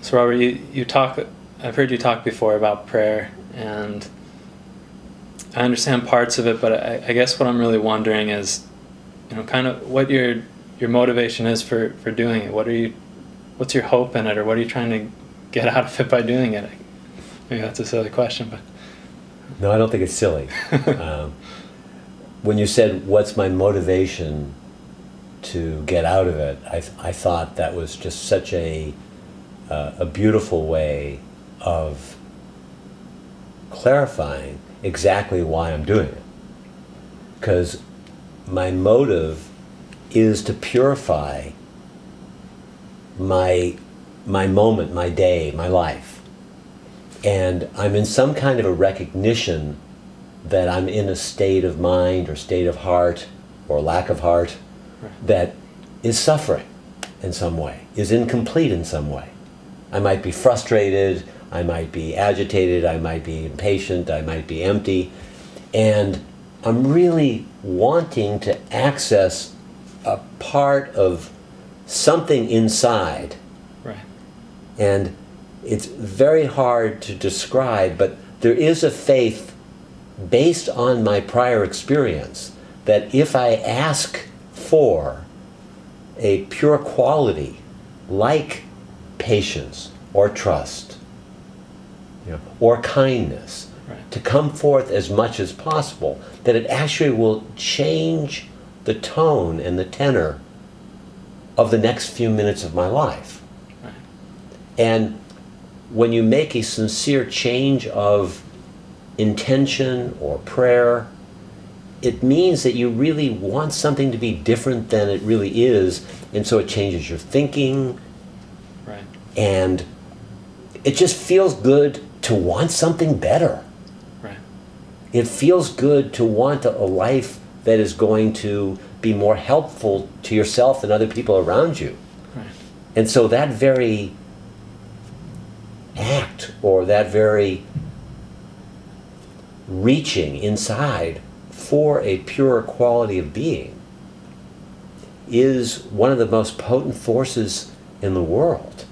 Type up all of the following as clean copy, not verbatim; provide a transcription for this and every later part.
So Robert, you talk, I've heard you talk before about prayer, and I understand parts of it, but I guess what I'm really wondering is, kind of what your motivation is for doing it. What's your hope in it, or what are you trying to get out of it by doing it? Maybe that's a silly question, but... No, I don't think it's silly. When you said, what's my motivation to get out of it, I thought that was just such a beautiful way of clarifying exactly why I'm doing it. Because my motive is to purify my moment, my day, my life. And I'm in some kind of a recognition that I'm in a state of mind or state of heart or lack of heart that is suffering in some way, is incomplete in some way. I might be frustrated, I might be agitated, I might be impatient, I might be empty, and I'm really wanting to access a part of something inside. Right. And it's very hard to describe, but there is a faith based on my prior experience that if I ask for a pure quality like patience or trust, or kindness, to come forth as much as possible, that it actually will change the tone and the tenor of the next few minutes of my life. Right. And when you make a sincere change of intention or prayer, it means that you really want something to be different than it really is, and so it changes your thinking. Right. And it just feels good to want something better. Right. It feels good to want a life that is going to be more helpful to yourself and other people around you. Right. And so that very act, or that very reaching inside for a pure quality of being, is one of the most potent forces in the world.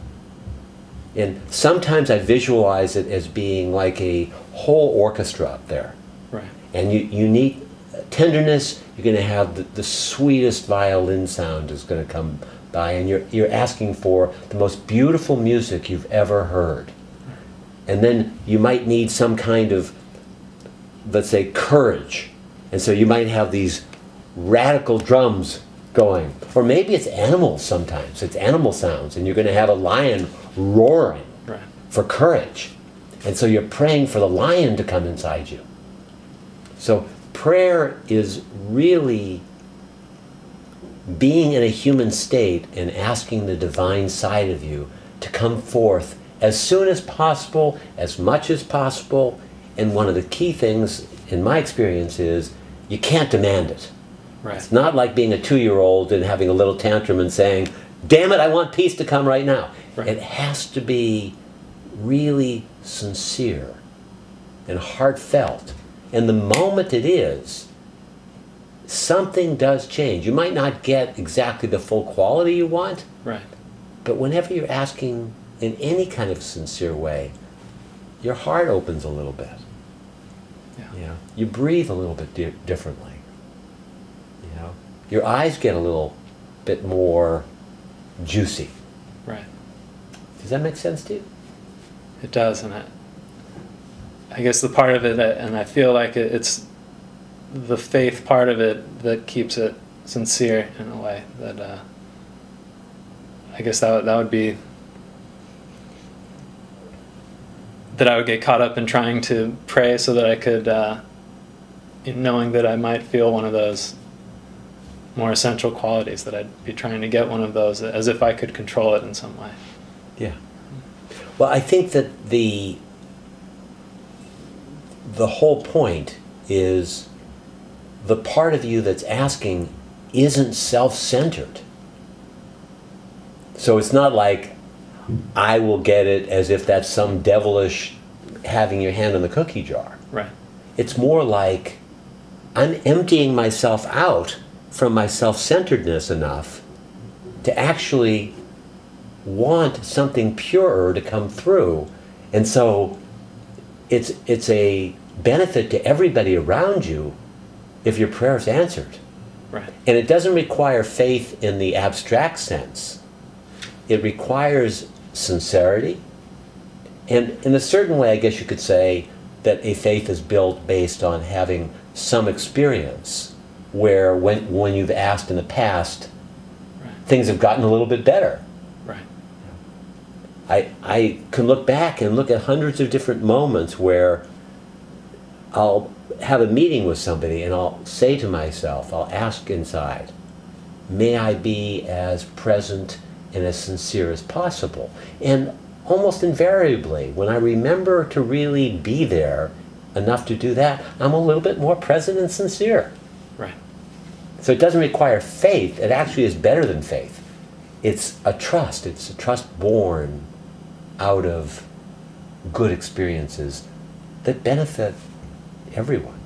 And sometimes I visualize it as being like a whole orchestra up there. Right. And you need tenderness, you're going to have the sweetest violin sound is going to come by, and you're asking for the most beautiful music you've ever heard. And then you might need some kind of, let's say, courage. And so you might have these radical drums going. Or maybe it's animals sometimes. It's animal sounds, and you're going to have a lion roaring for courage. And so you're praying for the lion to come inside you. So prayer is really being in a human state and asking the divine side of you to come forth as soon as possible, as much as possible. And one of the key things in my experience is you can't demand it. Right. It's not like being a 2-year-old and having a little tantrum and saying, damn it, I want peace to come right now. Right. It has to be really sincere and heartfelt. And the moment it is, something does change. You might not get exactly the full quality you want, Right. but whenever you're asking in any kind of sincere way, your heart opens a little bit. Yeah. You breathe a little bit differently. Your eyes get a little bit more juicy. Right. Does that make sense to you? It does, and I guess the part of it, and I feel like it's the faith part of it that keeps it sincere in a way. That I guess that would be that I would get caught up in trying to pray so that I could, in knowing that I might feel one of those more essential qualities, that I'd be trying to get one of those as if I could control it in some way. Yeah. Well, I think that the whole point is the part of you that's asking isn't self-centered. So it's not like I will get it as if that's some devilish having your hand in the cookie jar. Right. It's more like I'm emptying myself out from my self-centeredness enough to actually want something purer to come through. And so it's a benefit to everybody around you if your prayer is answered. Right. And it doesn't require faith in the abstract sense. It requires sincerity. And in a certain way, I guess you could say that a faith is built based on having some experience where when you've asked in the past, right, things have gotten a little bit better. right, I can look back and look at hundreds of different moments where I'll have a meeting with somebody and I'll say to myself, I'll ask inside, may I be as present and as sincere as possible? And almost invariably, when I remember to really be there enough to do that, I'm a little bit more present and sincere. right. So it doesn't require faith. It actually is better than faith. It's a trust. It's a trust born out of good experiences that benefit everyone.